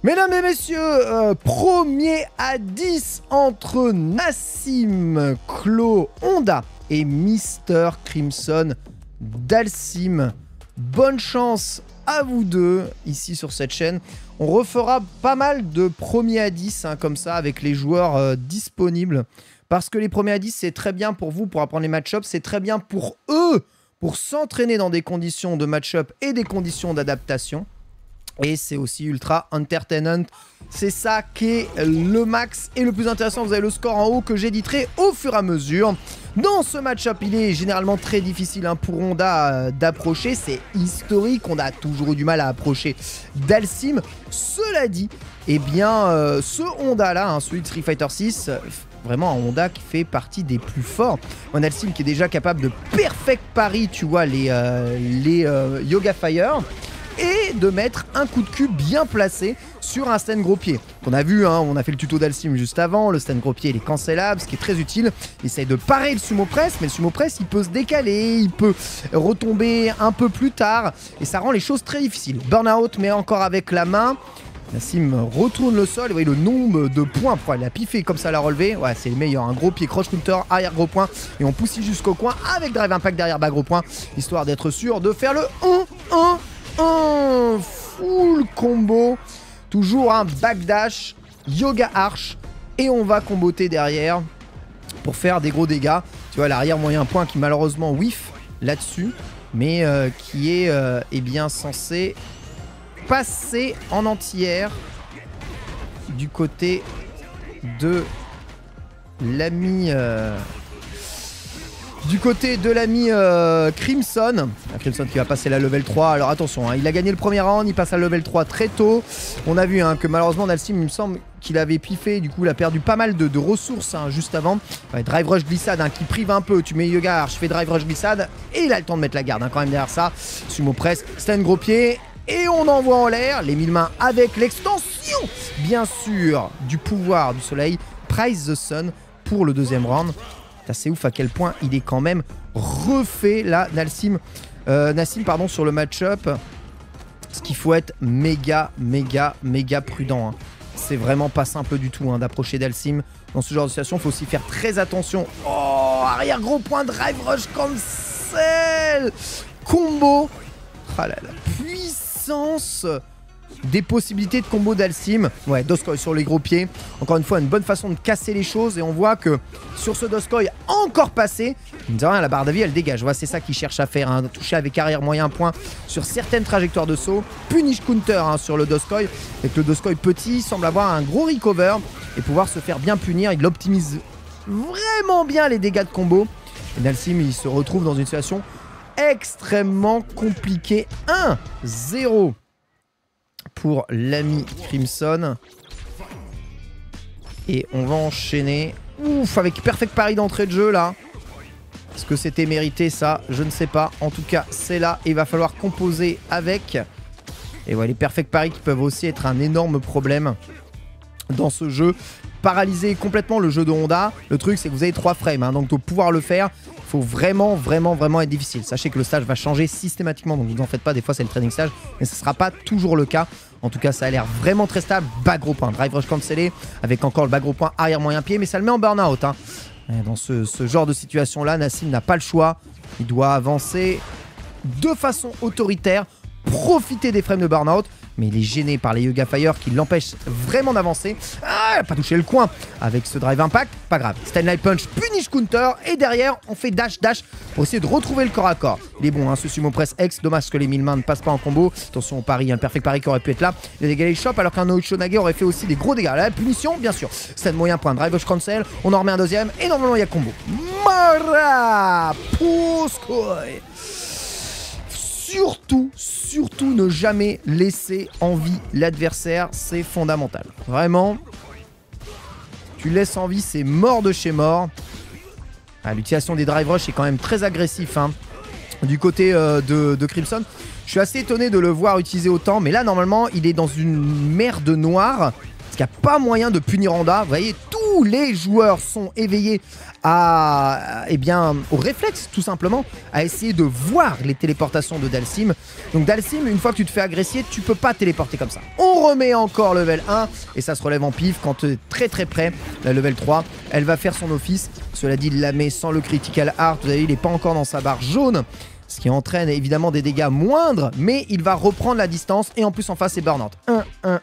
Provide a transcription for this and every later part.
Mesdames et messieurs, premier à 10 entre Nassim, Clo, Honda et Mr. Crimson Dhalsim. Bonne chance à vous deux ici sur cette chaîne. On refera pas mal de premiers à 10 comme ça avec les joueurs disponibles. Parce que les premiers à 10 c'est très bien pour vous pour apprendre les match-ups. C'est très bien pour eux pour s'entraîner dans des conditions de match-up et des conditions d'adaptation. Et c'est aussi ultra entertainant. C'est ça qui est le max et le plus intéressant. Vous avez le score en haut que j'éditerai au fur et à mesure. Dans ce match-up, il est généralement très difficile pour Honda d'approcher. C'est historique. On a toujours eu du mal à approcher Dhalsim. Cela dit, eh bien, ce Honda-là, celui de Street Fighter 6... vraiment un Honda qui fait partie des plus forts. Un Dhalsim qui est déjà capable de perfect parry, tu vois, les Yoga Fire. Et de mettre un coup de cul bien placé sur un stand gros pied. On a vu, on a fait le tuto Dhalsim juste avant, le stand gros pied il est cancellable, ce qui est très utile. Il essaye de parer le sumo press, mais le sumo press il peut se décaler, il peut retomber un peu plus tard, et ça rend les choses très difficiles. Burnout, mais encore avec la main. Nassim retourne le sol, et vous voyez le nombre de points pour la piffer comme ça la relever. Ouais, c'est le meilleur, un gros pied croche counter, arrière gros point, et on pousse jusqu'au coin avec drive impact derrière bas gros point, histoire d'être sûr de faire le 1-1. Un full combo, toujours un backdash, yoga arch, et on va comboter derrière pour faire des gros dégâts. Tu vois l'arrière moyen point qui malheureusement whiff là-dessus, mais qui est eh bien censé passer en entière du côté de l'ami Crimson. Crimson qui va passer la level 3. Alors attention, il a gagné le premier round, il passe à la level 3 très tôt. On a vu que malheureusement Dhalsim, il me semble qu'il avait piffé, du coup il a perdu pas mal de ressources juste avant. Ouais, drive rush glissade qui prive un peu, tu mets yoga, je fais drive rush glissade et il a le temps de mettre la garde quand même derrière ça. Sumo press, stand gros pied. Et on envoie en l'air les 1000 mains avec l'extension, bien sûr, du pouvoir du soleil. Prize the Sun pour le deuxième round. C'est ouf à quel point il est quand même refait là, Nassim pardon, sur le match-up. Ce qu'il faut être méga prudent. C'est vraiment pas simple du tout d'approcher Dhalsim dans ce genre de situation. Il faut aussi faire très attention. Oh, arrière gros point, drive rush cancel. Combo. Ah là, la puissance des possibilités de combo Dhalsim. Ouais, Doskoy sur les gros pieds. Encore une fois, une bonne façon de casser les choses. Et on voit que sur ce Doskoy encore passé, il me dit rien, la barre de vie elle dégage. Voilà, c'est ça qu'il cherche à faire. Toucher avec arrière moyen point sur certaines trajectoires de saut. Punish counter sur le Doskoy. Et que le Doskoy petit semble avoir un gros recover et pouvoir se faire bien punir. Il optimise vraiment bien les dégâts de combo. Et Dhalsim, il se retrouve dans une situation extrêmement compliquée. 1-0. Pour l'ami Crimson. Et on va enchaîner. Ouf, avec perfect parry d'entrée de jeu là. Est-ce que c'était mérité ça? Je ne sais pas. En tout cas, c'est là. Et il va falloir composer avec. Et voilà, les perfect parry qui peuvent aussi être un énorme problème dans ce jeu. Paralyser complètement le jeu de Honda. Le truc, c'est que vous avez 3 frames. Donc, pour pouvoir le faire, il faut vraiment être difficile. Sachez que le stage va changer systématiquement. Donc, vous en faites pas. Des fois, c'est le training stage. Mais ce ne sera pas toujours le cas. En tout cas, ça a l'air vraiment très stable. Bas gros point. Drive rush cancellé. Avec encore le bas gros point arrière moyen pied. Mais ça le met en burn-out. Dans ce genre de situation-là, Nassim n'a pas le choix. Il doit avancer de façon autoritaire. Profiter des frames de burn-out. Mais il est gêné par les Yoga Fire qui l'empêchent vraiment d'avancer. Ah, il n'a pas touché le coin avec ce drive impact. Pas grave. Stand light punch, punish counter. Et derrière, on fait dash pour essayer de retrouver le corps à corps. Il est bon, ce sumo press X. Dommage que les 1000 mains ne passent pas en combo. Attention au pari, un perfect pari qui aurait pu être là. Il a dégagé les chops alors qu'un Oichonage aurait fait aussi des gros dégâts. La punition, bien sûr. Stand moyen point, drive rush cancel. On en remet un deuxième. Et normalement, il y a combo. Mara Pouskoy. Surtout ne jamais laisser en vie l'adversaire, c'est fondamental. Vraiment, tu laisses en vie, c'est mort de chez mort. L'utilisation des drive rush est quand même très agressif du côté de Crimson. Je suis assez étonné de le voir utiliser autant, mais là normalement il est dans une merde noire, parce qu'il n'y a pas moyen de punir Honda. Vous voyez, tout tous les joueurs sont éveillés au réflexe, tout simplement, à essayer de voir les téléportations de Dhalsim. Donc Dhalsim, une fois que tu te fais agresser, tu peux pas téléporter comme ça. On remet encore level 1, et ça se relève en pif quand tu es très très près. La level 3, elle va faire son office. Cela dit, il la met sans le critical art. Vous voyez, il n'est pas encore dans sa barre jaune, ce qui entraîne évidemment des dégâts moindres, mais il va reprendre la distance, et en plus en face c'est burn-out. 1-1-1,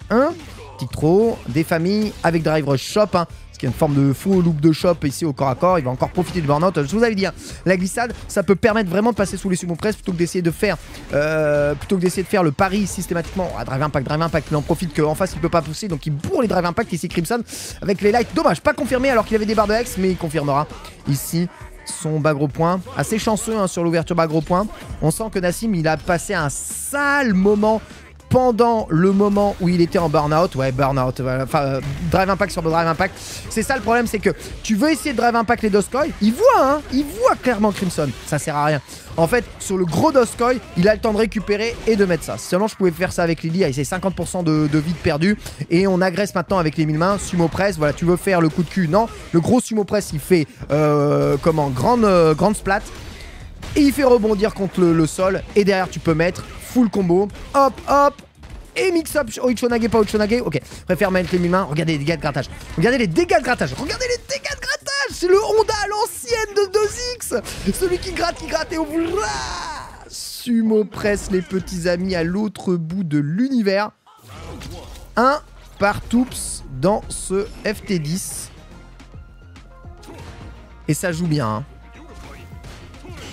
petit trop, des familles avec Drive Rush Shop, hein, ce qui est une forme de faux loop de shop ici au corps à corps. Il va encore profiter du burn-out. Je vous avais dit, hein, la glissade, ça peut permettre vraiment de passer sous les sumo press plutôt que d'essayer de faire le pari systématiquement. Ah, drive impact, il en profite qu'en face il peut pas pousser, donc il bourre les drive impact ici Crimson avec les lights. Dommage, pas confirmé alors qu'il avait des barres de Hex, mais il confirmera ici son bas gros point. Assez chanceux, hein, sur l'ouverture bas gros point. On sent que Nassim, il a passé un sale moment pendant le moment où il était en burn-out. Ouais, burn-out, enfin drive impact sur le drive impact. C'est ça le problème, c'est que tu veux essayer de drive impact les Doskoi, il voit clairement Crimson, ça sert à rien. En fait, sur le gros Doskoi, il a le temps de récupérer et de mettre ça. Seulement je pouvais faire ça avec Lily, avec ses 50% de vie perdu. Et on agresse maintenant avec les 1000 mains, sumo press. Voilà, tu veux faire le coup de cul, non. Le gros sumo press, il fait grande splat. Et il fait rebondir contre le sol. Et derrière, tu peux mettre full combo. Hop, hop. Et mix-up. Ochonage, pas Ochonage. Ok, préfère mettre les 1000 mains. Regardez les dégâts de grattage. Regardez les dégâts de grattage. Regardez les dégâts de grattage. C'est le Honda à l'ancienne de 2X. Celui qui gratte et on vous... Sumo press, les petits amis, à l'autre bout de l'univers. Un partoups dans ce FT10. Et ça joue bien, hein.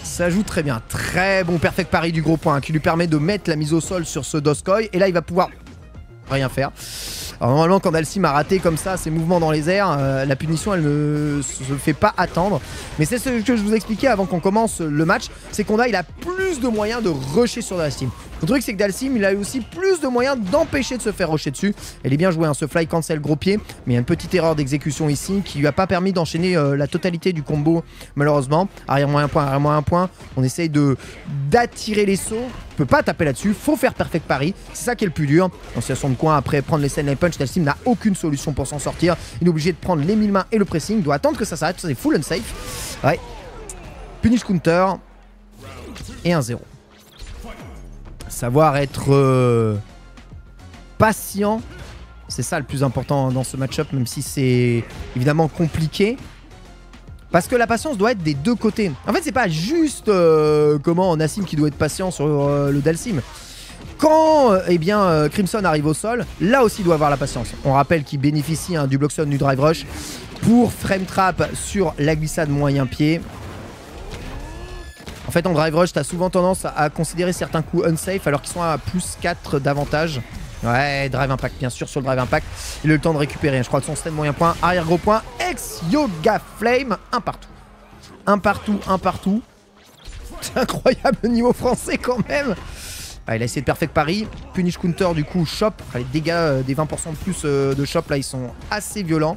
Ça joue très bien. Très bon perfect pari du gros point, hein, qui lui permet de mettre la mise au sol sur ce Doskoi. Et là, il va pouvoir rien faire. Alors normalement, quand Dhalsim a raté comme ça ses mouvements dans les airs, la punition, elle ne se fait pas attendre. Mais c'est ce que je vous expliquais avant qu'on commence le match, c'est il a plus de moyens de rusher sur Dhalsim. Le truc, c'est que Dhalsim, il a aussi plus de moyens d'empêcher de se faire rusher dessus. Elle est bien jouée, hein, ce fly cancel gros pied, mais il y a une petite erreur d'exécution ici qui lui a pas permis d'enchaîner la totalité du combo, malheureusement. Arrière moins un point. On essaye d'attirer les sauts. On peut pas taper là-dessus, faut faire perfect pari. C'est ça qui est le plus dur. En situation de coin, après prendre les scènes, les punch, Dhalsim n'a aucune solution pour s'en sortir. Il est obligé de prendre les 1000 mains et le pressing. Il doit attendre que ça s'arrête, c'est full unsafe. Ouais. Punish counter. Et 1-0. Savoir être patient, c'est ça le plus important dans ce match-up, même si c'est évidemment compliqué. Parce que la patience doit être des deux côtés. En fait, c'est pas juste Nassim qui doit être patient sur le Dhalsim. Quand Crimson arrive au sol, là aussi il doit avoir la patience. On rappelle qu'il bénéficie, hein, du blockstone du drive rush pour frame trap sur la glissade moyen pied. En fait, en drive rush, t'as souvent tendance à considérer certains coups unsafe alors qu'ils sont à plus 4 d'avantage. Ouais, drive impact, bien sûr, sur le drive impact. Il a eu le temps de récupérer, je crois que son stand moyen point, arrière gros point, ex Yoga Flame, un partout. C'est incroyable le niveau français quand même. Ah, il a essayé de perfect pari. Punish counter du coup, shop. Les dégâts des 20% de plus de shop là, ils sont assez violents.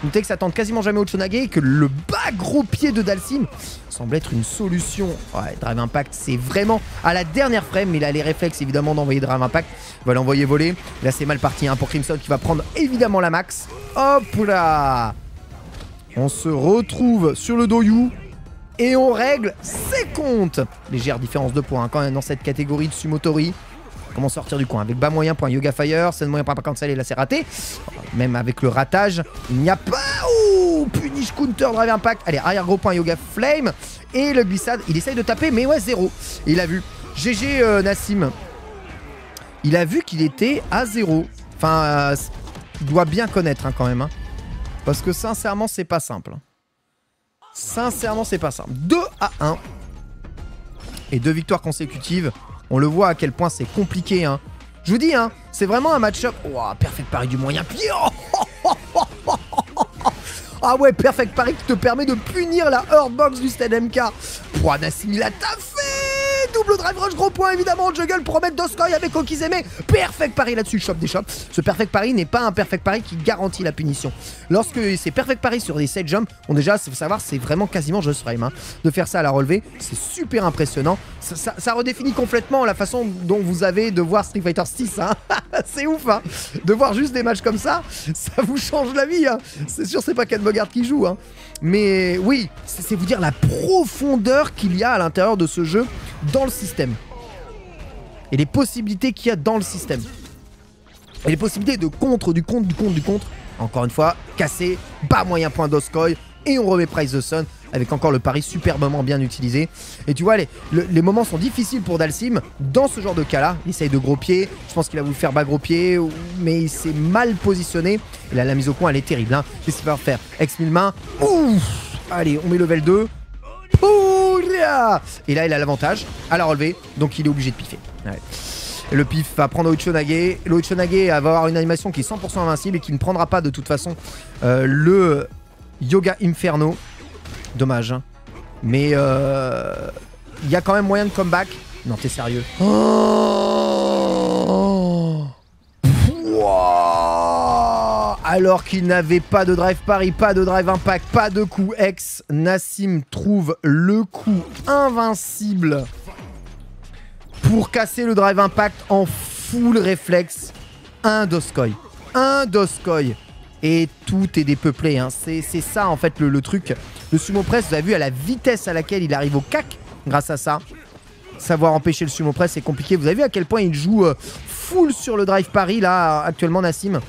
Notez que ça tente quasiment jamais Ochonage et que le bas gros pied de Dhalsim semble être une solution. Ouais, drive impact, c'est vraiment à la dernière frame, mais il a les réflexes évidemment d'envoyer drive impact. Il va l'envoyer voler. Là, c'est mal parti, hein, pour Crimson qui va prendre évidemment la max. Hop là. On se retrouve sur le Doyu. Et on règle ses comptes. Légère différence de points, hein, quand même dans cette catégorie de Sumotori. Comment sortir du coin avec bas moyen point Yoga Fire, scène moyen point pas cancel et là c'est raté. Même avec le ratage, il n'y a pas. Ouh, punish counter drive impact. Allez, arrière gros point Yoga Flame. Et le glissade, il essaye de taper, mais ouais, 0. Et il a vu. GG Nassim. Il a vu qu'il était à 0. Enfin, il doit bien connaître, hein, quand même. Hein. Parce que sincèrement, c'est pas simple. Sincèrement, c'est pas simple. 2-1. Et 2 victoires consécutives. On le voit à quel point c'est compliqué. Hein. Je vous dis, hein, c'est vraiment un match-up. Oh, perfect pari du moyen pied. Oh, ah ouais, perfect pari qui te permet de punir la hurtbox du Stade MK. Nassim, il a taffé. double drive rush, gros point évidemment, Juggle pour remettre Doskoi avec Okizeme. Perfect parry là-dessus, chope des chops. Ce perfect parry n'est pas un perfect parry qui garantit la punition. Lorsque c'est perfect parry sur des side jump, bon déjà, il faut savoir, c'est vraiment quasiment just frame. Hein. De faire ça à la relevée, c'est super impressionnant. Ça redéfinit complètement la façon dont vous avez de voir Street Fighter 6. Hein. C'est ouf, hein. De voir juste des matchs comme ça vous change la vie. Hein. C'est sûr, c'est pas Ken Bogard qui joue. Hein. Mais oui, c'est vous dire la profondeur qu'il y a à l'intérieur de ce jeu dans le système. Et les possibilités qu'il y a dans le système. Et les possibilités de contre, du contre. Encore une fois, cassé, bas moyen point Doskoi. Et on remet Price the Sun avec encore le pari superbement bien utilisé. Et tu vois, les moments sont difficiles pour Dhalsim dans ce genre de cas-là. Il essaye de gros pied. Je pense qu'il a voulu faire bas gros pied, mais il s'est mal positionné. Et là, la mise au point, elle est terrible. Hein. Qu'est-ce qu'il va faire? Ex-1000 mains. Ouf. Allez, on met level 2. Pouria. Et là, il a l'avantage à la relevée. Donc, il est obligé de piffer. Ouais. Et le pif va prendre Oichonage. L'Oichonage va avoir une animation qui est 100% invincible et qui ne prendra pas de toute façon le Yoga Inferno. Dommage. Hein. Mais il y a quand même moyen de comeback. Non, t'es sérieux? Oh, alors qu'il n'avait pas de drive parry, pas de drive impact, pas de coup X, Nassim trouve le coup invincible pour casser le drive impact en full réflexe. Un Doskoi. Un Doskoi. Et tout est dépeuplé. Hein. C'est ça en fait le truc. Le sumo press, vous avez vu à la vitesse à laquelle il arrive au cac grâce à ça. Savoir empêcher le sumo press, c'est compliqué. Vous avez vu à quel point il joue full sur le drive parry là actuellement Nassim.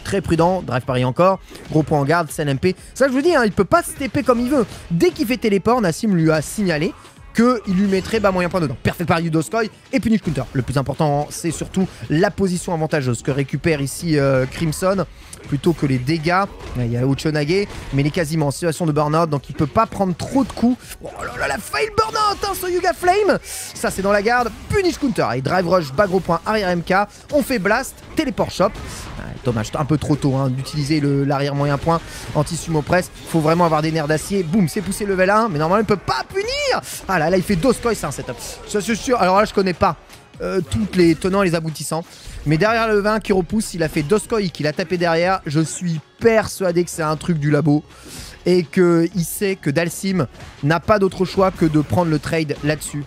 Très prudent, drive parry encore. Gros point en garde, Sen MP. Ça je vous dis, hein, il peut pas se TP comme il veut. Dès qu'il fait téléport, Nassim lui a signalé qu'il lui mettrait bas moyen point dedans. Perfect parry du Doskoi et punish counter. Le plus important, c'est surtout la position avantageuse que récupère ici Crimson, plutôt que les dégâts. Il y a Oichonage, mais il est quasiment en situation de burn-out, donc il peut pas prendre trop de coups. Oh là là, la fail burn-out, hein, ce Yuga Flame. Ça, c'est dans la garde. Punish counter. Et drive rush, bas gros point, arrière MK. On fait blast, téléport shop. Dommage, un peu trop tôt hein, d'utiliser l'arrière moyen point anti-sumo press. Faut vraiment avoir des nerfs d'acier. Boum, c'est poussé level 1, mais normalement il peut pas punir. Ah là, il fait Doskoi, c'est un setup. Ça c'est sûr. Alors là, je connais pas toutes les tenants et les aboutissants. Mais derrière le 20 qui repousse, il a fait Doskoi, qu'il a tapé derrière. Je suis persuadé que c'est un truc du labo. Et qu'il sait que Dhalsim n'a pas d'autre choix que de prendre le trade là-dessus.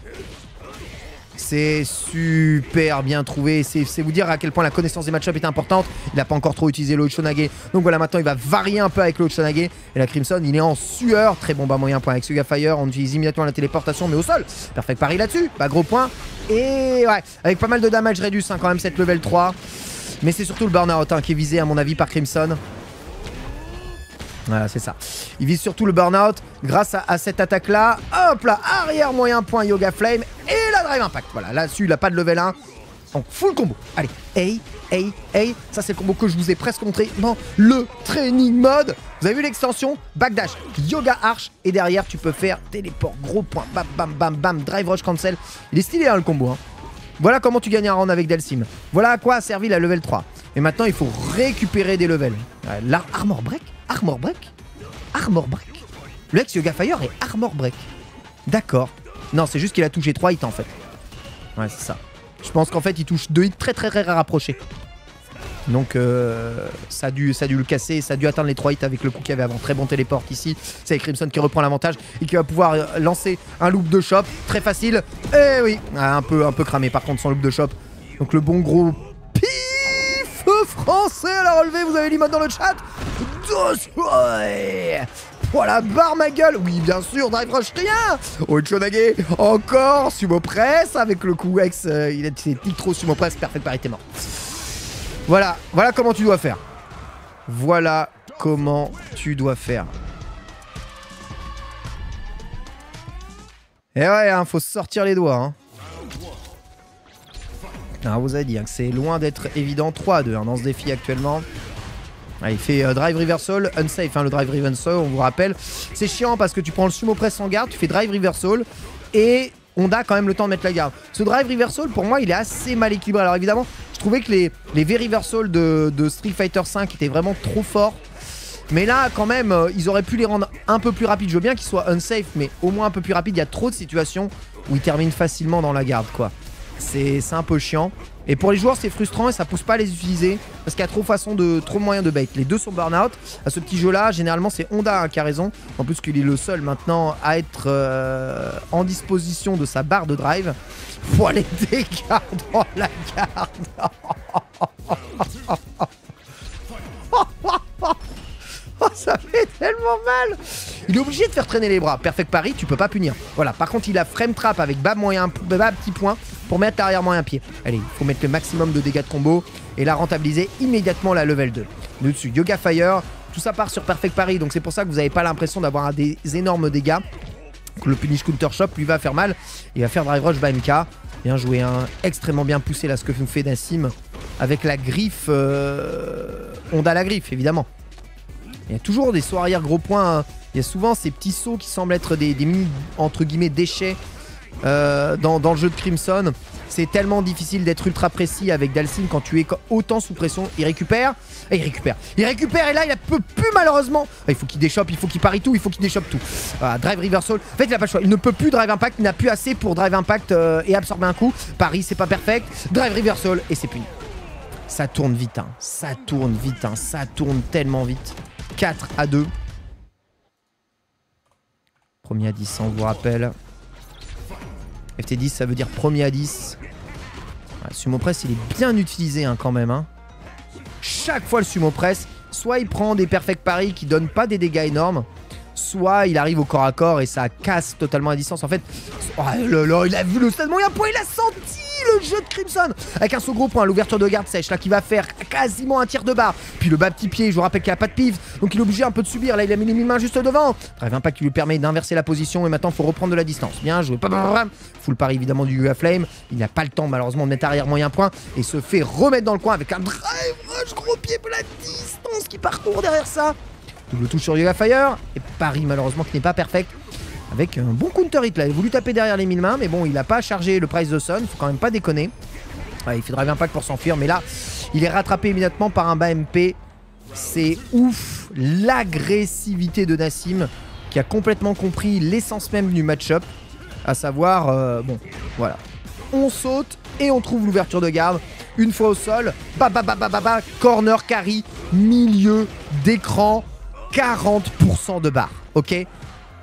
C'est super bien trouvé. C'est vous dire à quel point la connaissance des match-up est importante. Il n'a pas encore trop utilisé l'Oichonage. Donc voilà, maintenant il va varier un peu avec l'Oichonage. Et la Crimson, il est en sueur. Très bon bas moyen point avec Suga Fire. On utilise immédiatement la téléportation, mais au sol. Perfect parry là-dessus. Bah gros point. Et ouais, avec pas mal de damage réduit hein, quand même cette level 3. Mais c'est surtout le burn-out hein, qui est visé à mon avis par Crimson. Voilà, c'est ça. Il vise surtout le burn-out grâce à cette attaque-là. Hop là, arrière moyen point Yoga Flame et la drive impact. Voilà, là-dessus, il n'a pas de level 1. Donc, full combo. Allez, hey. Ça, c'est le combo que je vous ai presque montré dans le training mode. Vous avez vu l'extension? Backdash, Yoga Arch. Et derrière, tu peux faire téléport, gros point, bam, bam, bam, bam, drive rush cancel. Il est stylé, hein, le combo. Hein. Voilà comment tu gagnes un round avec Dhalsim. Voilà à quoi a servi la level 3. Et maintenant, il faut récupérer des levels. Armor break. Armor break. Le ex Yoga Fire est armor break. D'accord. Non, c'est juste qu'il a touché 3 hits en fait. Ouais, c'est ça. Je pense qu'en fait, il touche 2 hits très rapprochés. Donc, ça a dû le casser. Ça a dû atteindre les 3 hits avec le coup qu'il y avait avant. Très bon téléport ici. C'est Crimson qui reprend l'avantage et qui va pouvoir lancer un loop de shop. Très facile. Eh oui. Un peu cramé par contre son loop de shop. Donc, le bon gros pif français à la relevée. Vous avez l'imote dans le chat. Voilà, barre ma gueule. Oui, bien sûr, drive rush rien. Oichonage, encore, sumo press avec le coup X. Il a pique trop sumo press, perfect parry, t'es mort. Voilà comment tu dois faire. Voilà comment tu dois faire. Et ouais, hein, faut sortir les doigts. Hein. Ah, vous avez dit hein, que c'est loin d'être évident. 3-2 hein, dans ce défi actuellement. Ah, il fait drive reversal, unsafe, hein, le drive reversal, on vous rappelle. C'est chiant parce que tu prends le sumo press en garde, tu fais drive reversal et on a quand même le temps de mettre la garde. Ce drive reversal, pour moi, il est assez mal équilibré. Alors évidemment, je trouvais que les V-reversal de Street Fighter V étaient vraiment trop forts. Mais là, quand même, ils auraient pu les rendre un peu plus rapides. Je veux bien qu'ils soient unsafe, mais au moins un peu plus rapides. Il y a trop de situations où ils terminent facilement dans la garde, quoi. C'est un peu chiant. Et pour les joueurs, c'est frustrant et ça pousse pas à les utiliser parce qu'il y a trop moyens de bait. Les deux sont burn-out. À ce petit jeu-là, généralement, c'est Honda hein, qui a raison. En plus qu'il est le seul maintenant à être en disposition de sa barre de drive. Faut les dégâts dans la garde. Oh, ça fait tellement mal. Il est obligé de faire traîner les bras. Perfect parry, tu peux pas punir. Voilà, par contre il a frame trap avec bas petit point pour mettre l'arrière moyen pied. Allez, il faut mettre le maximum de dégâts de combo et la rentabiliser immédiatement la level 2. Dessus, Yoga Fire, tout ça part sur Perfect parry, donc c'est pour ça que vous n'avez pas l'impression d'avoir des énormes dégâts. Le punish counter shop lui va faire mal. Il va faire drive rush BMK. Bien joué, hein. Extrêmement bien poussé là ce que nous fait Nassim avec la griffe. Honda la griffe évidemment. Il y a toujours des sauts arrière gros points. Hein. Il y a souvent ces petits sauts qui semblent être des mini entre guillemets déchets dans le jeu de Crimson. C'est tellement difficile d'être ultra précis avec Dhalsim quand tu es autant sous pression. Il récupère. Et il récupère. Il récupère et là il ne peut plus malheureusement. Il faut qu'il déchoppe, il faut qu'il parie tout, il faut qu'il déchoppe tout. Drive reversal. En fait il n'a pas le choix. Il ne peut plus drive impact. Il n'a plus assez pour drive impact et absorber un coup. Paris c'est pas perfect. Drive reversal et c'est puni. Ça tourne vite. Hein. Ça tourne vite. Hein. Ça tourne tellement vite. 4-2. Premier à 10, on vous rappelle. FT10, ça veut dire premier à 10. Sumo press, il est bien utilisé hein, quand même. Hein. Chaque fois, le sumo press, soit il prend des perfect parry qui donnent pas des dégâts énormes, soit il arrive au corps à corps et ça casse totalement à distance. En fait, oh là là, il a vu le stade moyen point, il a senti le jeu de Crimson avec un saut gros point, l'ouverture de garde sèche là qui va faire quasiment un tir de barre. Puis le bas petit pied, je vous rappelle qu'il a pas de pif, donc il est obligé un peu de subir. Là, il a mis les mains juste devant. Drive impact qui lui permet d'inverser la position et maintenant il faut reprendre de la distance. Bien joué. Full pari évidemment du UA Flame. Il n'a pas le temps malheureusement de mettre arrière moyen point et se fait remettre dans le coin avec un drive rush gros pied pour la distance qui parcourt derrière ça. Double touche sur Yoga Fire et pari malheureusement qui n'est pas perfect. Avec un bon counter hit là, il a voulu taper derrière les 1000 mains, mais bon, il n'a pas chargé le Price the Sun, faut quand même pas déconner. Ouais, il fait drive impact pour s'enfuir, mais là, il est rattrapé immédiatement par un bas MP. C'est ouf, l'agressivité de Nassim, qui a complètement compris l'essence même du match-up, à savoir, bon, voilà. On saute et on trouve l'ouverture de garde, une fois au sol, corner carry, milieu d'écran, 40% de barre, ok ?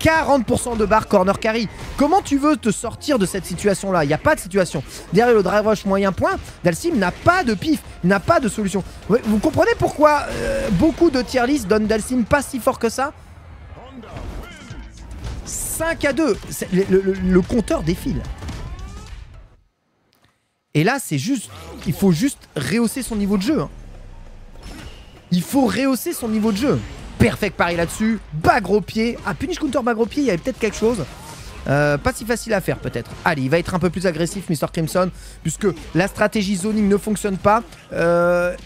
40% de barre corner carry. Comment tu veux te sortir de cette situation-là? Il n'y a pas de situation. Derrière le drive rush moyen point, Dhalsim n'a pas de pif, n'a pas de solution. Vous comprenez pourquoi beaucoup de tier list donnent Dhalsim pas si fort que ça? 5-2. Le compteur défile. Et là, c'est juste... Il faut juste rehausser son niveau de jeu. Hein. Il faut rehausser son niveau de jeu. Perfect pari là-dessus, bas gros pied. Ah, punish counter bas gros pied, il y avait peut-être quelque chose. Pas si facile à faire peut-être. Allez, il va être un peu plus agressif Mr. Crimson, puisque la stratégie zoning ne fonctionne pas.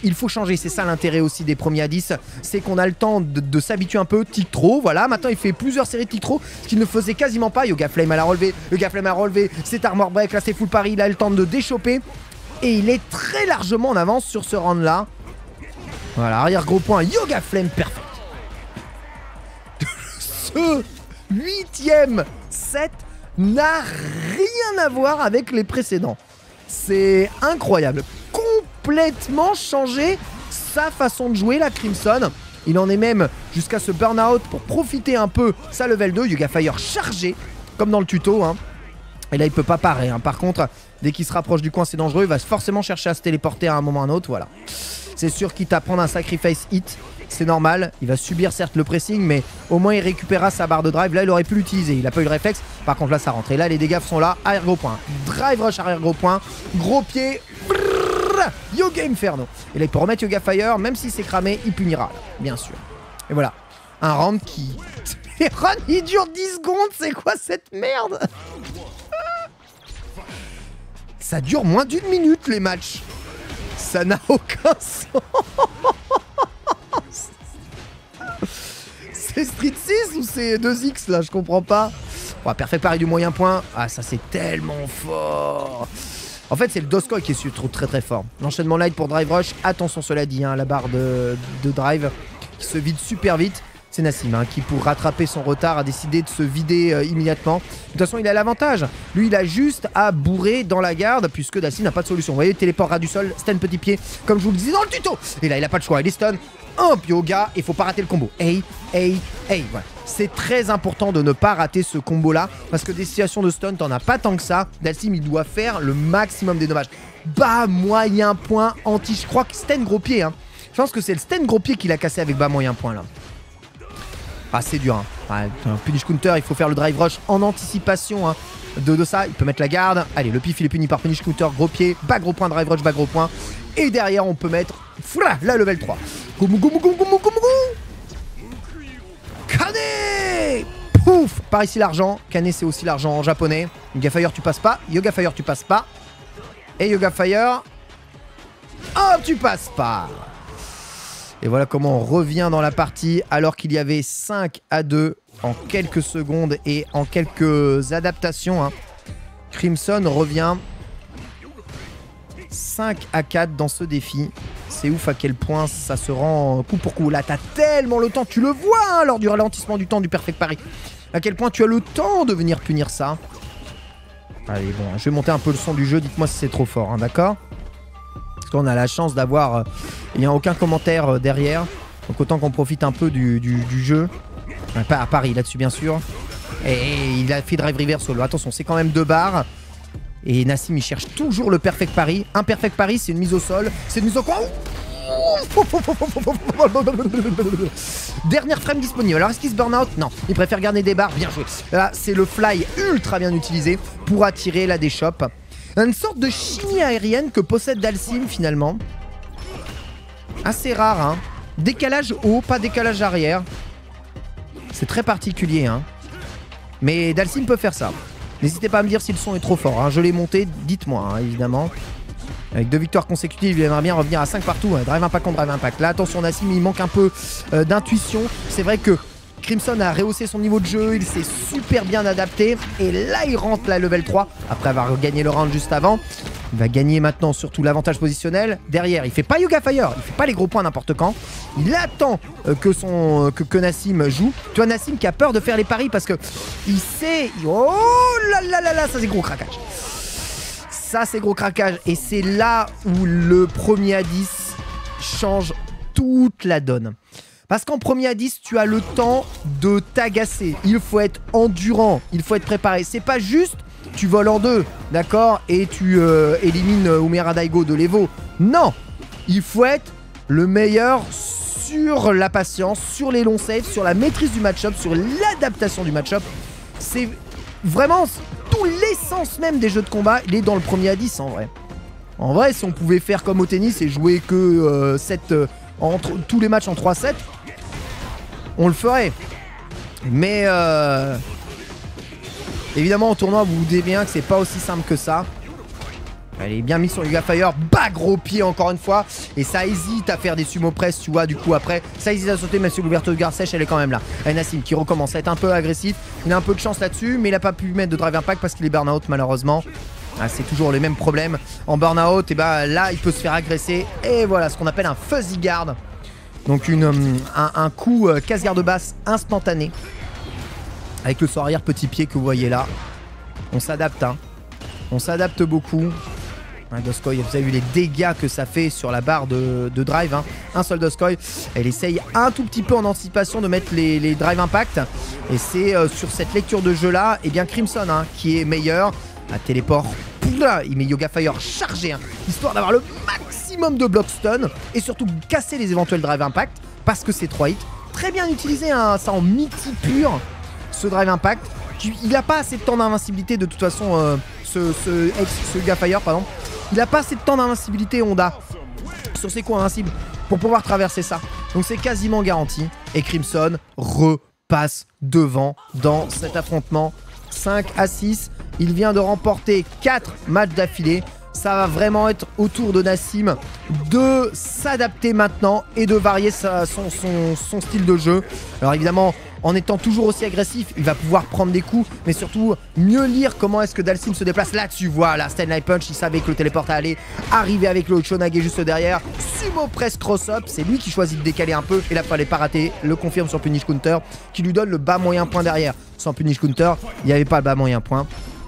Il faut changer, c'est ça l'intérêt aussi des premiers à 10. C'est qu'on a le temps de s'habituer un peu. Tic trop, voilà. Maintenant, il fait plusieurs séries de tic trop, ce qu'il ne faisait quasiment pas. Yoga Flame à la relevé, Yoga Flame à relevé. C'est armor break, là c'est full pari. Il a le temps de déchoper. Et il est très largement en avance sur ce round-là. Voilà, arrière gros point, Yoga Flame perfect. Ce 8e set n'a rien à voir avec les précédents. C'est incroyable. Complètement changé sa façon de jouer, la Crimson. Il en est même jusqu'à ce burn-out pour profiter un peu sa level 2. Yoga Fire chargé, comme dans le tuto. Hein. Et là, il peut pas parer. Hein. Par contre, dès qu'il se rapproche du coin, c'est dangereux. Il va forcément chercher à se téléporter à un moment ou à un autre. Voilà. C'est sûr qu'il t'a prendre un sacrifice hit. C'est normal, il va subir certes le pressing, mais au moins il récupérera sa barre de drive. Là, il aurait pu l'utiliser, il n'a pas eu le réflexe. Par contre, là, ça rentre. Et là, les dégâts sont là. Arrière gros point. Drive rush arrière gros point. Gros pied. Brrr, Yoga Inferno. Et là, il peut remettre Yoga Fire. Même si c'est cramé, il punira, là, bien sûr. Et voilà. Un round qui... Les rounds, il dure 10 secondes. C'est quoi cette merde? Ça dure moins d'1 minute, les matchs. Ça n'a aucun sens. C'est Street 6 ou c'est 2X là? Je comprends pas. Oh, perfect pari du moyen point. Ah, ça c'est tellement fort. En fait, c'est le Doskoi qui est très très fort. L'enchaînement light pour drive rush. Attention, cela dit, hein, la barre de drive. qui se vide super vite. C'est Nassim hein, qui, pour rattraper son retard, a décidé de se vider immédiatement. De toute façon, il a l'avantage. Lui, il a juste à bourrer dans la garde, puisque Nassim n'a pas de solution. Vous voyez, téléport ras du sol, stun petit pied, comme je vous le disais dans le tuto. Et là, il n'a pas de choix. Il est stun. Hop, yoga, il faut pas rater le combo. Hey, hey, hey. Voilà. C'est très important de ne pas rater ce combo-là, parce que des situations de stun, t'en as pas tant que ça. Dalsim, il doit faire le maximum des dommages. Bas, moyen point, anti. Je crois que stun gros pied. Hein. Je pense que c'est le stun gros pied qu'il a cassé avec bas, moyen point, là. Ah, c'est dur. Hein. Ouais, punish counter, il faut faire le drive rush en anticipation hein, de ça. Il peut mettre la garde. Allez, le pif, il est puni par punish counter, gros pied, bas gros point, drive rush, bas gros point. Et derrière, on peut mettre la level 3. Gomu, gomu, gomu, gomu, gomu. Kane. Pouf. Par ici l'argent. Kane, c'est aussi l'argent en japonais. Yoga Fire, tu passes pas. Yoga Fire, tu passes pas. Et Yoga Fire. Hop, tu passes pas. Et voilà comment on revient dans la partie alors qu'il y avait 5-2 en quelques secondes et en quelques adaptations. Hein. Crimson revient 5-4 dans ce défi. C'est ouf à quel point ça se rend coup pour coup. Là, t'as tellement le temps, tu le vois hein, lors du ralentissement du temps du Perfect Parry. À quel point tu as le temps de venir punir ça. Allez, bon, je vais monter un peu le son du jeu. Dites-moi si c'est trop fort, hein, d'accord ? Parce qu'on a la chance d'avoir il n'y a aucun commentaire derrière. Donc autant qu'on profite un peu du jeu. Pas à Paris là-dessus bien sûr. Et il a fait drive reversal. Attention, c'est quand même 2 barres. Et Nassim il cherche toujours le perfect parry. Un perfect parry, c'est une mise au sol. C'est une mise au coin. Dernière frame disponible. Alors est-ce qu'il se burn out? Non, il préfère garder des barres. Bien joué. Là, c'est le fly ultra bien utilisé pour attirer la déchoppe. Une sorte de chimie aérienne que possède Dalsim finalement. Assez rare, hein. Décalage haut, pas décalage arrière. C'est très particulier, hein. Mais Dalsim peut faire ça. N'hésitez pas à me dire si le son est trop fort, hein. Je l'ai monté, dites-moi, hein, évidemment. Avec 2 victoires consécutives, il aimerait bien revenir à 5 partout. Hein. Drive impact contre drive impact. Là, attention, Nassim, il manque un peu d'intuition. C'est vrai que Crimson a rehaussé son niveau de jeu, il s'est super bien adapté et là il rentre la level 3 après avoir gagné le round juste avant. Il va gagner maintenant surtout l'avantage positionnel. Derrière, il fait pas Yoga Fire, il fait pas les gros points n'importe quand. Il attend que Nassim joue. Tu vois Nassim qui a peur de faire les paris parce que il sait... Oh là là là là, ça c'est gros craquage. Ça c'est gros craquage et c'est là où le premier à 10 change toute la donne. Parce qu'en premier à 10, tu as le temps de t'agacer. Il faut être endurant, il faut être préparé. C'est pas juste, tu voles en 2, d'accord, et tu élimines Umera Daigo de l'Evo. Non, il faut être le meilleur sur la patience, sur les longs saves, sur la maîtrise du match-up, sur l'adaptation du match-up. C'est vraiment tout l'essence même des jeux de combat, il est dans le premier à 10 en vrai. En vrai, si on pouvait faire comme au tennis et jouer que entre tous les matchs en 3-7, on le ferait. Mais évidemment en tournoi vous vous doutez bien que c'est pas aussi simple que ça. Elle est bien mise sur Yoga Fire, bas gros pied encore une fois. Et ça hésite à faire des sumo press, tu vois, du coup après. Ça hésite à sauter, mais sur l'ouverture de garde sèche, elle est quand même là. Et Nassim qui recommence à être un peu agressif. Il a un peu de chance là-dessus, mais il a pas pu mettre de drive impact parce qu'il est burn out malheureusement. Ah, c'est toujours les mêmes problèmes. En burn out, et bah là il peut se faire agresser. Et voilà ce qu'on appelle un fuzzy guard. Donc un coup casse-garde basse instantané. Avec le sort arrière petit pied que vous voyez là. On s'adapte, hein. On s'adapte beaucoup. Un Doskoi, vous avez vu les dégâts que ça fait sur la barre de drive. Hein. Un seul Doskoi. Elle essaye un tout petit peu en anticipation de mettre les drive impact. Et c'est sur cette lecture de jeu là, et bien Crimson hein, qui est meilleur. À téléport. Là, il met Yoga Fire chargé, hein, histoire d'avoir le maximum de block stun et surtout casser les éventuels drive impact parce que c'est 3 hits. Très bien utilisé, hein, ça en mythique pur, ce drive impact. Il n'a pas assez de temps d'invincibilité de toute façon, ce Yoga Fire, pardon. Il n'a pas assez de temps d'invincibilité, Honda, sur ses coups invincibles pour pouvoir traverser ça. Donc c'est quasiment garanti. Et Crimson repasse devant dans cet affrontement. 5-6. Il vient de remporter 4 matchs d'affilée. Ça va vraiment être au tour de Nassim de s'adapter maintenant et de varier son style de jeu. Alors évidemment, en étant toujours aussi agressif, il va pouvoir prendre des coups, mais surtout mieux lire comment est-ce que Dhalsim se déplace là-dessus. Voilà, Stanley Punch, il savait que le téléport allait arriver avec le Ochonage juste derrière. Sumo Press Cross-Up, c'est lui qui choisit de décaler un peu, et là, fallait pas rater, le confirme sur Punish Counter, qui lui donne le bas moyen point derrière. Sans Punish Counter, il n'y avait pas le bas moyen point.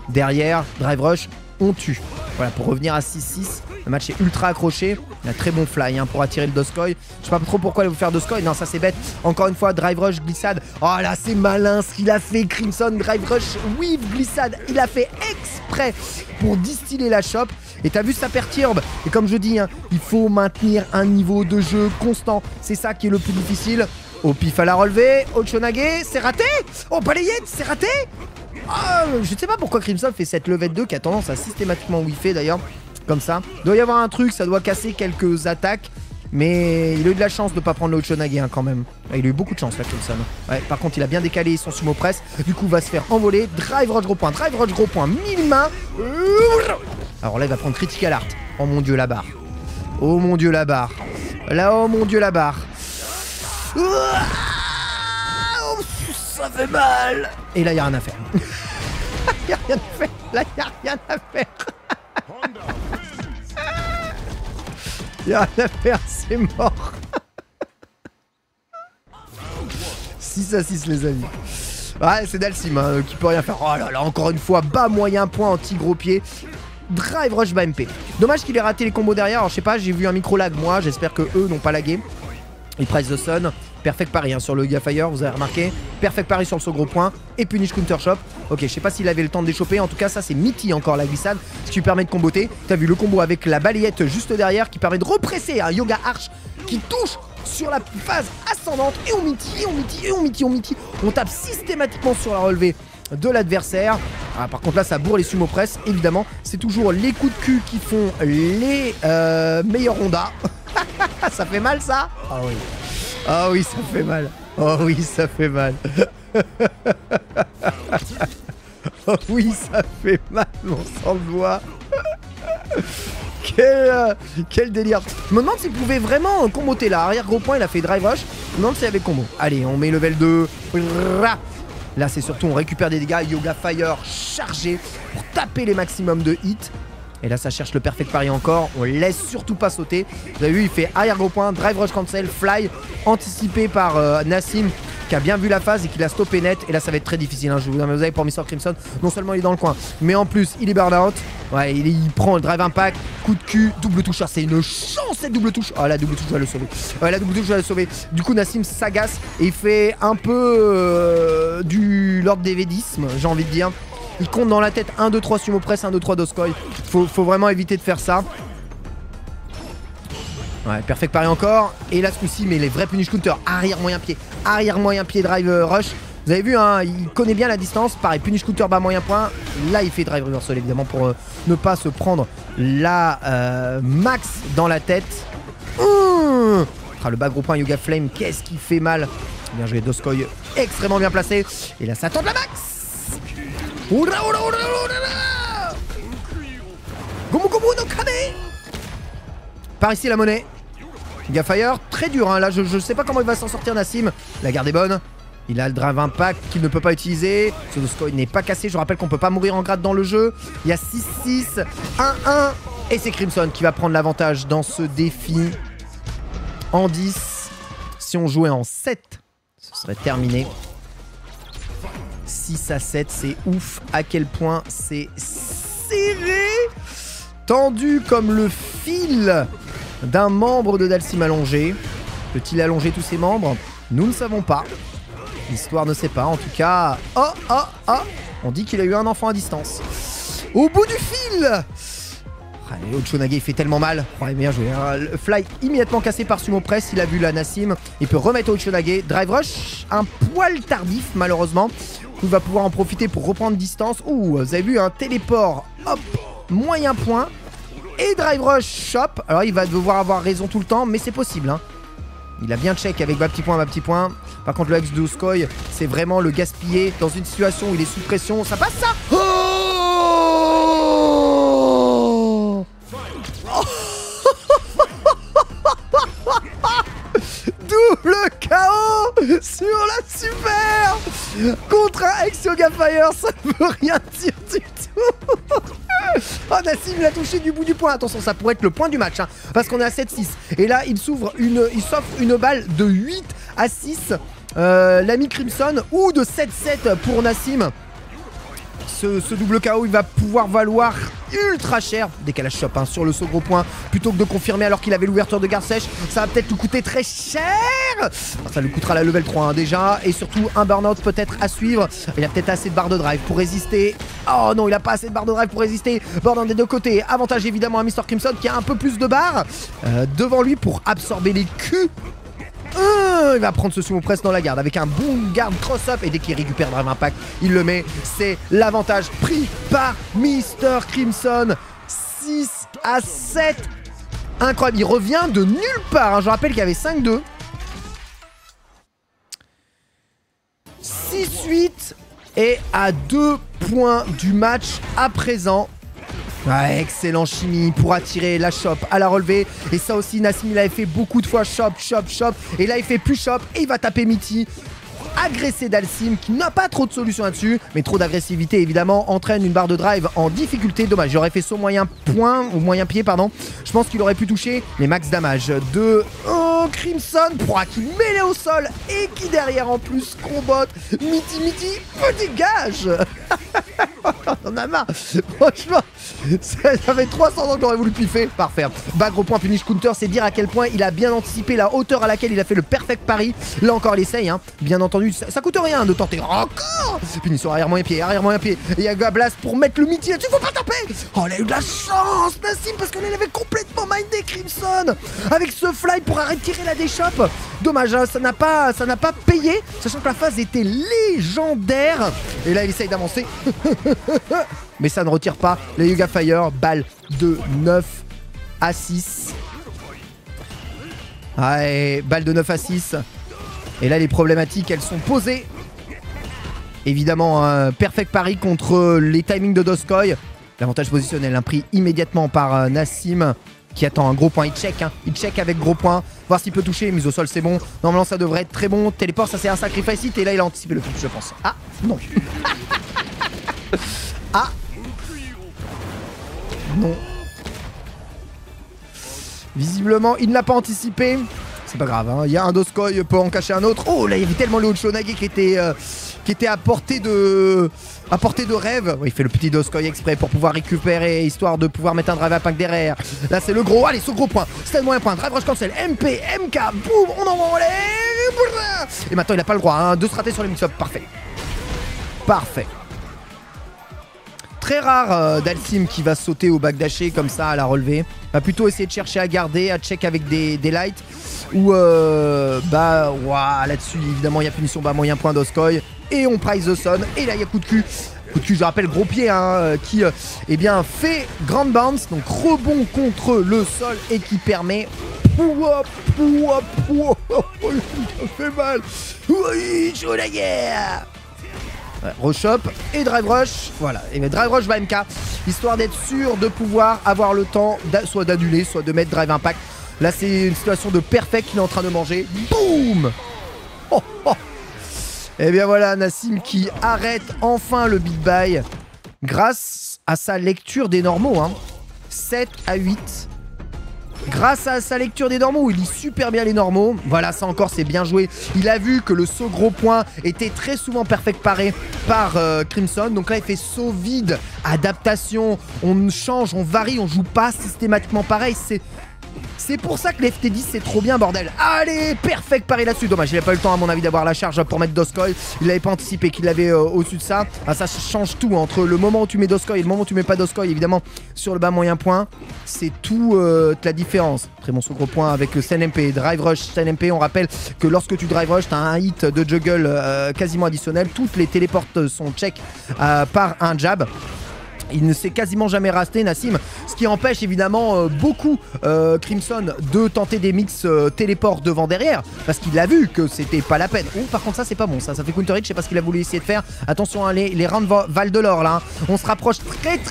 Derrière, Drive Rush, on tue. Voilà, pour revenir à 6-6, le match est ultra accroché. Il a très bon fly hein, pour attirer le Doskoy. Je sais pas trop pourquoi il va vous faire Doskoy. Non, ça c'est bête. Encore une fois, Drive Rush, glissade. Oh là, c'est malin ce qu'il a fait, Crimson. Drive Rush, weave, glissade. Il a fait exprès pour distiller la chope. Et t'as vu, ça perturbe. Et comme je dis, hein, il faut maintenir un niveau de jeu constant. C'est ça qui est le plus difficile. Au pif à la relevée. Ochonage, c'est raté. Oh, balayette, c'est raté. Oh, je sais pas pourquoi Crimson fait cette levette 2 qui a tendance à systématiquement whiffer d'ailleurs. Comme ça. Il doit y avoir un truc, ça doit casser quelques attaques. Mais il a eu de la chance de ne pas prendre le Ochonage hein, quand même. Il a eu beaucoup de chance là, Crimson. Ouais, par contre, il a bien décalé son sumo press. Du coup, va se faire envoler. Drive Rush gros point. Drive Rush gros point. 1000 mains. Alors là, il va prendre Critical Art. Oh mon dieu, la barre. Oh mon dieu, la barre. Là, oh mon dieu, la barre. Oh, ça fait mal. Et là, il n'y a rien à faire. Il n'y a rien à faire. Là, il n'y a rien à faire. Il n'y a rien à faire, c'est mort. 6-6 les amis. Ouais, c'est Dhalsim hein, qui peut rien faire. Oh là là, encore une fois, bas moyen point anti-gros pied. Drive Rush bas MP. Dommage qu'il ait raté les combos derrière. Alors je sais pas, j'ai vu un micro lag moi. J'espère que eux n'ont pas lagué. Il presse the sun. Perfect parry hein, sur le Gafire, vous avez remarqué. Perfect parry sur le saut gros point. Et Punish Counter Shop. Ok, je sais pas s'il avait le temps de l'échoper. En tout cas, ça c'est Mitty encore la glissade. Ce qui lui permet de comboter. T'as vu le combo avec la balayette juste derrière qui permet de represser un Yoga Arch qui touche sur la phase ascendante. Et on Mitty, et on Mitty, et on Mitty, on Mitty. On tape systématiquement sur la relevée de l'adversaire. Ah, par contre là ça bourre les sumo press. Évidemment, c'est toujours les coups de cul qui font les meilleurs rondas. Ça fait mal ça? Ah oui. Ah oui, ça fait mal. Oh oui, ça fait mal. Oh oui, ça fait mal, mon sang de voix. Quel délire. Je me demande s'il pouvait vraiment comboter là. Arrière gros point, il a fait drive rush. Je me demande s'il y avait combo. Allez, on met level 2. Là, c'est surtout on récupère des dégâts. Yoga Fire chargé pour taper les maximums de hits. Et là, ça cherche le perfect parry encore. On laisse surtout pas sauter. Vous avez vu, il fait arrière gros point, drive rush cancel, fly, anticipé par Nassim, qui a bien vu la phase et qui l'a stoppé net. Et là, ça va être très difficile. Hein. Je vous avez pour Mr. Crimson. Non seulement il est dans le coin, mais en plus, il est burn out. Ouais, il prend le drive impact, coup de cul, double touche. C'est une chance cette double touche. Oh, la double touche va le sauver. Ouais, la double touche va le sauver. Du coup, Nassim s'agace et il fait un peu du Lord Devedisme, j'ai envie de dire. Il compte dans la tête 1, 2, 3 sumo press, 1, 2, 3 Doskoy. Faut vraiment éviter de faire ça. Ouais, perfect parry encore. Et là, ce coup-ci, mais les vrais punish counter. Arrière moyen pied, drive rush. Vous avez vu, hein, il connaît bien la distance. Pareil, punish counter bas moyen point. Là, il fait drive reversal évidemment pour ne pas se prendre la max dans la tête. Le bas gros point Yoga Flame, qu'est-ce qui fait mal. Bien joué, Doskoy, extrêmement bien placé. Et là, ça tente la max. Oula, oula, oula, oula. Gomu Gomu no Kame. Par ici la monnaie. Gafire, très dur hein. Là je sais pas comment il va s'en sortir Nassim. La garde est bonne. Il a le drive impact qu'il ne peut pas utiliser. Ce Doskoy n'est pas cassé. Je rappelle qu'on peut pas mourir en grade dans le jeu. Il y a 6-6, 1-1. Et c'est Crimson qui va prendre l'avantage dans ce défi. En 10. Si on jouait en 7, ce serait terminé. 6-7, c'est ouf à quel point c'est serré, tendu comme le fil d'un membre de Dhalsim allongé. Peut-il allonger tous ses membres? Nous ne savons pas. L'histoire ne sait pas. En tout cas, on dit qu'il a eu un enfant à distance. Au bout du fil. Allez, Ochonage il fait tellement mal. Ouais, bien joué. Le fly immédiatement cassé par Sumo Press. Il a vu la Nassim. Il peut remettre Ochonage. Drive Rush, un poil tardif malheureusement. Il va pouvoir en profiter pour reprendre distance. Ouh, vous avez vu un téléport. Hop, moyen point. Et Drive Rush Shop. Alors il va devoir avoir raison tout le temps, mais c'est possible. Hein. Il a bien check avec bas petit point, bas petit point. Par contre, le ex de Doskoy, c'est vraiment le gaspiller dans une situation où il est sous pression. Ça passe ça? Oh, double KO. sur la super contre un ex Yoga Fire, ça veut rien dire du tout. Oh, Nassim il a touché du bout du poing. Attention, ça pourrait être le point du match, hein, parce qu'on est à 7-6. Et là, il s'offre une balle de 8 à 6. L'ami Crimson, ou de 7-7 pour Nassim. Ce double KO, il va pouvoir valoir ultra cher. Décalage shop hein, sur le saut gros point, plutôt que de confirmer alors qu'il avait l'ouverture de garde sèche. Ça va peut-être lui coûter très cher. Ça lui coûtera la level 3 hein, déjà. Et surtout un burn-out peut-être à suivre. Il a peut-être assez de barre de drive pour résister. Oh non, il a pas assez de barre de drive pour résister. Burn-out des deux côtés. Avantage évidemment à Mr. Crimson qui a un peu plus de barres devant lui pour absorber les culs. Il va prendre ce sumo press dans la garde avec un boom guard cross-up. Et dès qu'il récupère Drive Impact, il le met. C'est l'avantage pris par Mr. Crimson. 6 à 7. Incroyable, il revient de nulle part hein. Je rappelle qu'il y avait 5-2. 6-8 et à 2 points du match à présent. Ouais, excellent chimie pour attirer la shop à la relevée. Et ça aussi, Nassim il avait fait beaucoup de fois shop. Et là il fait plus shop et il va taper Mitty. Agressé Dalsim qui n'a pas trop de solutions là-dessus. Mais trop d'agressivité évidemment entraîne une barre de drive en difficulté. Dommage, j'aurais fait saut moyen point ou moyen pied pardon. Je pense qu'il aurait pu toucher. Mais max damage de Crimson qui mêlé au sol et qui derrière en plus combotte. Mitty, dégage. On a marre. Franchement, ça fait 300 ans que j'aurais voulu piffer. Parfait. Bas gros point finish counter, c'est dire à quel point il a bien anticipé la hauteur à laquelle il a fait le perfect pari. Là encore, il essaye. Hein. Bien entendu, ça coûte rien de tenter. Encore finition arrière moyen pied. Et il y a Blast pour mettre le Mitty là-dessus. Faut pas taper. Oh, il a eu de la chance, Nassim, parce qu'il avait complètement mindé Crimson avec ce fly pour retirer la déchoppe. Dommage, hein, ça n'a pas payé, sachant que la phase était légendaire. Et là, il essaye d'avancer. Mais ça ne retire pas les Yoga Fire. Balle de 9 à 6. Ouais, balle de 9 à 6. Et là, les problématiques, elles sont posées. Évidemment, un perfect pari contre les timings de Doskoy. L'avantage positionnel, hein, pris immédiatement par Nassim, qui attend un gros point. Il check, hein. Il check avec gros point. Voir s'il peut toucher. Mise au sol, c'est bon. Normalement, ça devrait être très bon. Téléport, ça c'est un sacrifice hit. Et là, il a anticipé le pitch, je pense. Ah, non. Ah. Non. Visiblement, il ne l'a pas anticipé. C'est pas grave, hein. Il y a un Doskoy, peut en cacher un autre. Oh, là, il y avait tellement le Ochonage qui était à portée de rêve. Ouais, il fait le petit Doskoy exprès pour pouvoir récupérer, histoire de pouvoir mettre un drive impact derrière. Là, c'est le gros. Allez, ce gros point. Stade moyen point. Drive rush cancel. MP, MK. Boum. On envoie les. Et maintenant, il n'a pas le droit. Hein. 2 stratés sur les mix-up. Parfait. Parfait. Très rare Dalsim qui va sauter au backdaché comme ça à la relevée. Va plutôt essayer de chercher à garder, à check avec des lights. Ou là-dessus évidemment il y a punition bas moyen point d'Oskoy. Et on prize the sun. Et là il y a coup de cul. Coup de cul, je rappelle, gros pied qui fait grand bounce. Donc rebond contre le sol et qui permet. Ça fait mal. Oui, chaud la guerre. Ouais, rush up et drive rush. Voilà, et drive rush va MK, histoire d'être sûr de pouvoir avoir le temps soit d'annuler, soit de mettre drive impact. Là c'est une situation de perfect qu'il est en train de manger. Boum. Et bien voilà, Nassim qui arrête enfin le beat buy grâce à sa lecture des normaux, hein. 7 à 8. Grâce à sa lecture des normaux, il lit super bien les normaux. Voilà, ça encore, c'est bien joué. Il a vu que le saut gros point était très souvent perfect paré par Crimson. Donc là, il fait saut vide, adaptation. On change, on varie, on joue pas systématiquement pareil. C'est pour ça que les FT10 c'est trop bien, bordel. Allez, perfect paré là-dessus. Dommage, il n'a pas eu le temps à mon avis d'avoir la charge pour mettre Doskoy. Il n'avait pas anticipé qu'il avait au-dessus de ça. Ah, ça change tout entre le moment où tu mets Doskoy et le moment où tu mets pas Doskoy. Évidemment, sur le bas moyen point, c'est tout la différence. Très bon gros point avec le MP. Drive rush MP, on rappelle que lorsque tu drive rush, tu as un hit de juggle quasiment additionnel. Toutes les téléportes sont check par un jab. Il ne s'est quasiment jamais raté, Nassim, ce qui empêche évidemment beaucoup Crimson de tenter des mix téléport devant derrière, parce qu'il a vu que c'était pas la peine. Oh, par contre ça c'est pas bon, ça fait counter hit, je sais pas ce qu'il a voulu essayer de faire. Attention, hein, les rounds valent de l'or là, hein. On se rapproche très vite.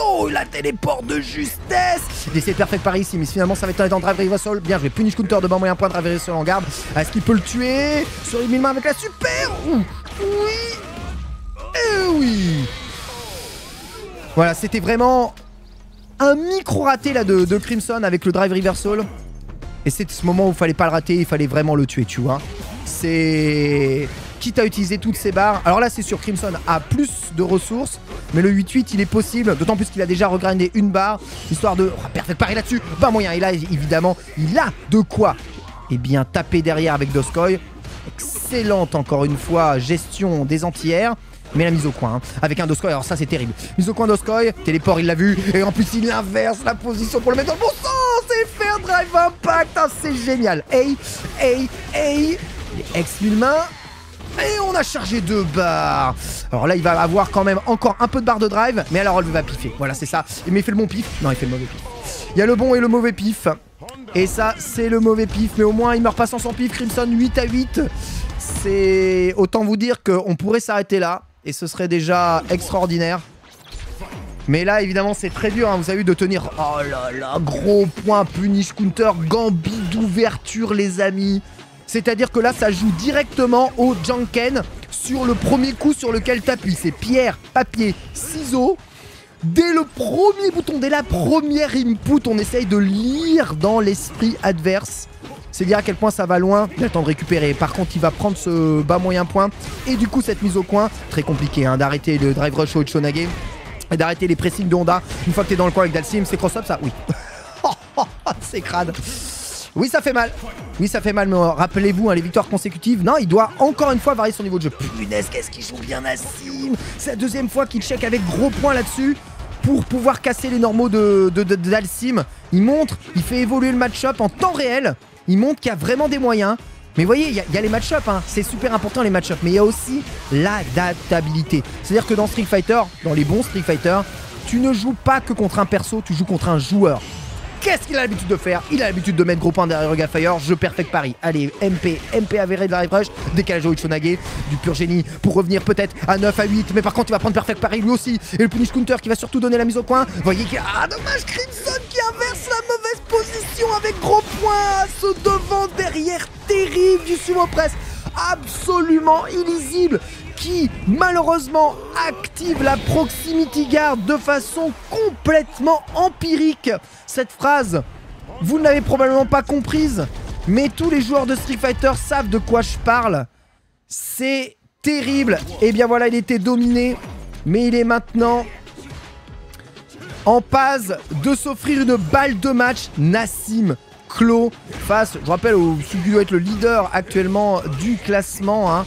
Oh, la téléport de justesse. Il essaie de perfect par ici, mais finalement ça va être dans drive reversal. Bien joué, punish counter de bas moyen point, drive reversal en garde. Est-ce qu'il peut le tuer sur les 1000 mains avec la super? Oui. Et oui. Voilà, c'était vraiment un micro raté là de Crimson avec le drive reversal. Et c'est ce moment où il fallait pas le rater, il fallait vraiment le tuer, tu vois. C'est... Quitte à utiliser toutes ses barres. Alors là, c'est sûr, Crimson a plus de ressources, mais le 8-8, il est possible. D'autant plus qu'il a déjà regrindé une barre, histoire de... Oh, perfect pari là-dessus, pas moyen. Et là, évidemment, il a de quoi, eh bien, taper derrière avec Doskoy. Excellente, encore une fois, gestion des anti-airs. Mais la mise au coin, hein, avec un Doskoy, alors ça c'est terrible. Mise au coin Doskoy, téléport il l'a vu, et en plus il inverse la position pour le mettre dans le bon sens et faire drive impact, ah, c'est génial. Hey, les ex-1000 mains, et on a chargé 2 barres. Alors là il va avoir quand même encore un peu de barre de drive, mais alors il va piffer, voilà c'est ça. Mais il fait le bon pif, non il fait le mauvais pif. Il y a le bon et le mauvais pif, et ça c'est le mauvais pif, mais au moins il meurt pas sans son pif. Crimson 8-8, c'est... Autant vous dire qu'on pourrait s'arrêter là. Et ce serait déjà extraordinaire. Mais là, évidemment, c'est très dur, hein, vous avez vu, de tenir... Oh là là, gros point, punish counter, gambit d'ouverture, les amis. C'est-à-dire que là, ça joue directement au Janken sur le premier coup sur lequel t'appuies. C'est pierre, papier, ciseaux. Dès le premier bouton, dès la première input, on essaye de lire dans l'esprit adverse. C'est dire à quel point ça va loin. Il a le temps de récupérer. Par contre, il va prendre ce bas moyen point. Et du coup, cette mise au coin, très compliqué hein, d'arrêter le drive rush au Chonage et d'arrêter les pressings de Honda. Une fois que t'es dans le coin avec Dalsim, c'est cross-up ça? Oui. C'est crade. Oui, ça fait mal. Oui, ça fait mal, mais rappelez-vous, hein, les victoires consécutives. Non, il doit encore une fois varier son niveau de jeu. Punaise, qu'est-ce qu'il joue bien, Nassim. C'est la deuxième fois qu'il check avec gros points là-dessus pour pouvoir casser les normaux de Dalsim. Il montre, il fait évoluer le match-up en temps réel. Il montre qu'il y a vraiment des moyens. Mais vous voyez, il y a les match-up, hein. C'est super important les match-up. Mais il y a aussi l'adaptabilité. C'est-à-dire que dans Street Fighter, dans les bons Street Fighter, tu ne joues pas que contre un perso, tu joues contre un joueur. Qu'est-ce qu'il a l'habitude de faire? Il a l'habitude de mettre gros point derrière Ruga Fire. Je perfect pari. Allez, MP avéré de la rive rush. Décalage au Ichonage. Du pur génie pour revenir peut-être à 9-8. Mais par contre, il va prendre perfect pari lui aussi. Et le punish counter qui va surtout donner la mise au coin. Vous voyez qu'il y a... Ah, dommage, Crimson qui inverse la mauvaise position avec gros point. Ce devant derrière terrible du sumo press. Absolument illisible. Qui malheureusement active la proximity guard de façon complètement empirique. Cette phrase, vous ne l'avez probablement pas comprise, mais tous les joueurs de Street Fighter savent de quoi je parle. C'est terrible. Et bien voilà, il était dominé, mais il est maintenant en passe de s'offrir une balle de match. Nassim Clos face, je rappelle, celui qui doit être le leader actuellement du classement, hein.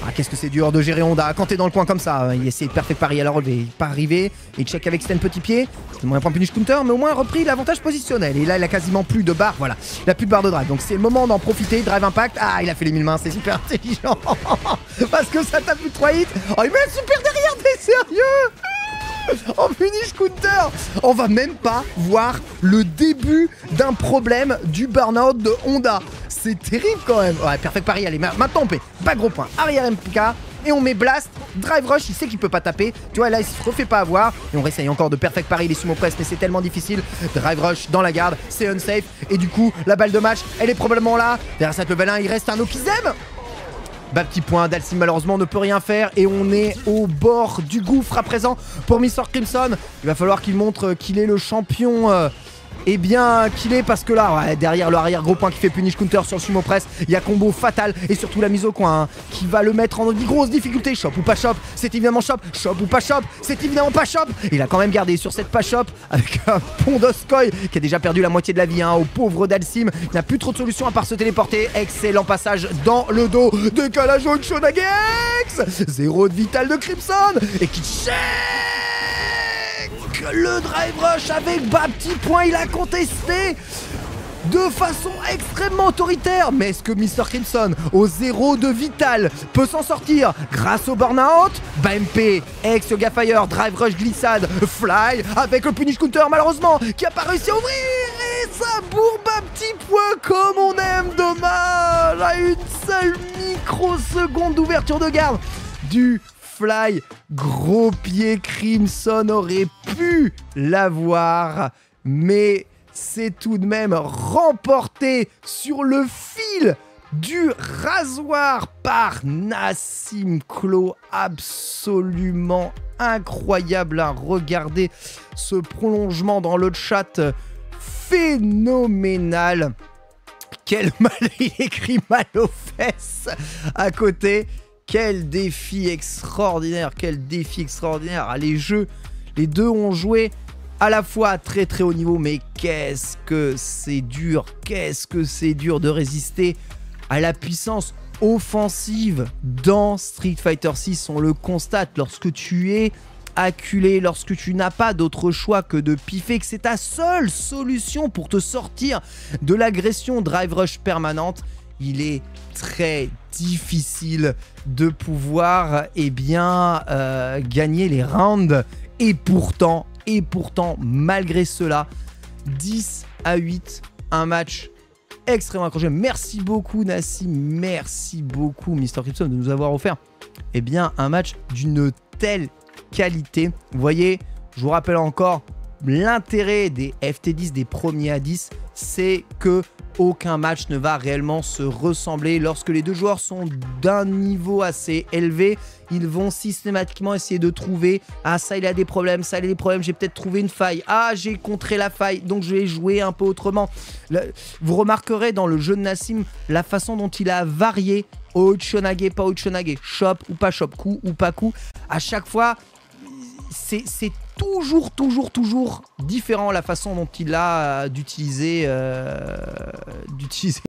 Ah, qu'est-ce que c'est dur de gérer Honda quand t'es dans le coin comme ça. Il essaie de perfect pari à la relevée, il pas arrivé. Et check avec Sten petit pied. C'est moins un point punish counter, mais au moins repris l'avantage positionnel. Et là, il a quasiment plus de barre. Voilà, il a plus de barre de drive. Donc c'est le moment d'en profiter. Drive impact. Ah, il a fait les 1000 mains, c'est super intelligent. Parce que ça tape plus de 3 hits. Oh, il met un super derrière, t'es sérieux? En punish counter. On va même pas voir le début d'un problème du burn-out de Honda. C'est terrible quand même. Ouais, perfect pari, allez, maintenant on paie. Pas gros point, arrière MK. Et on met blast, drive rush, il sait qu'il peut pas taper. Tu vois, là il se refait pas avoir. Et on réessaye encore de perfect pari les sumo press, mais c'est tellement difficile. Drive rush dans la garde, c'est unsafe. Et du coup, la balle de match, elle est probablement là. Derrière cette level 1, il reste un Okizem. Bas petit point, Dalsim malheureusement ne peut rien faire. Et on est au bord du gouffre à présent pour Mr. Crimson. Il va falloir qu'il montre qu'il est le champion. Et bien qu'il est, parce que là, ouais, derrière le arrière gros point qui fait punish counter sur le sumo press, il y a combo fatal et surtout la mise au coin hein, qui va le mettre en grosse difficulté. Shop ou pas shop, c'est évidemment shop. Shop ou pas shop, c'est évidemment pas shop. Et il a quand même gardé sur cette pas shop avec un pont Doskoy qui a déjà perdu la moitié de la vie hein, au pauvre Dalsim. Il n'a plus trop de solutions à part se téléporter. Excellent passage dans le dos. Décalage au Shonagex. 0 de vital de Crimson et qui check le drive rush avec bas petit point, il a contesté. de façon extrêmement autoritaire. Mais est-ce que Mr. Crimson, au 0 de vital, peut s'en sortir grâce au burn-out? MP, ex Yoga Fire, drive rush glissade, fly avec le punish counter malheureusement qui a pas réussi à ouvrir et ça bourbe un petit point comme on aime. Dommage, à une seule microseconde d'ouverture de garde du fly. Gros pied, Crimson aurait pu l'avoir, mais c'est tout de même remporté sur le fil du rasoir par Nassim Klo. Absolument incroyable à regarder ce prolongement dans le chat, phénoménal. Quel mal, il écrit mal aux fesses à côté. Quel défi extraordinaire, quel défi extraordinaire. Ah, les deux ont joué à la fois à très très haut niveau, mais qu'est-ce que c'est dur de résister à la puissance offensive dans Street Fighter 6. On le constate lorsque tu es acculé, lorsque tu n'as pas d'autre choix que de piffer, que c'est ta seule solution pour te sortir de l'agression drive rush permanente. Il est très difficile de pouvoir gagner les rounds. Et pourtant, malgré cela, 10-8, un match extrêmement accroché. Merci beaucoup Nassim, merci beaucoup Mr. Crimson de nous avoir offert un match d'une telle qualité. Vous voyez, je vous rappelle encore, l'intérêt des FT10, des premiers à 10, c'est que aucun match ne va réellement se ressembler. Lorsque les deux joueurs sont d'un niveau assez élevé, ils vont systématiquement essayer de trouver « Ah, ça, il a des problèmes, ça, il a des problèmes, j'ai peut-être trouvé une faille. Ah, j'ai contré la faille, donc je vais jouer un peu autrement. » Vous remarquerez dans le jeu de Nassim la façon dont il a varié Ouchonage, pas Ouchonage, chop ou pas chop, coup ou pas coup. À chaque fois, c'est toujours différent la façon dont il a d'utiliser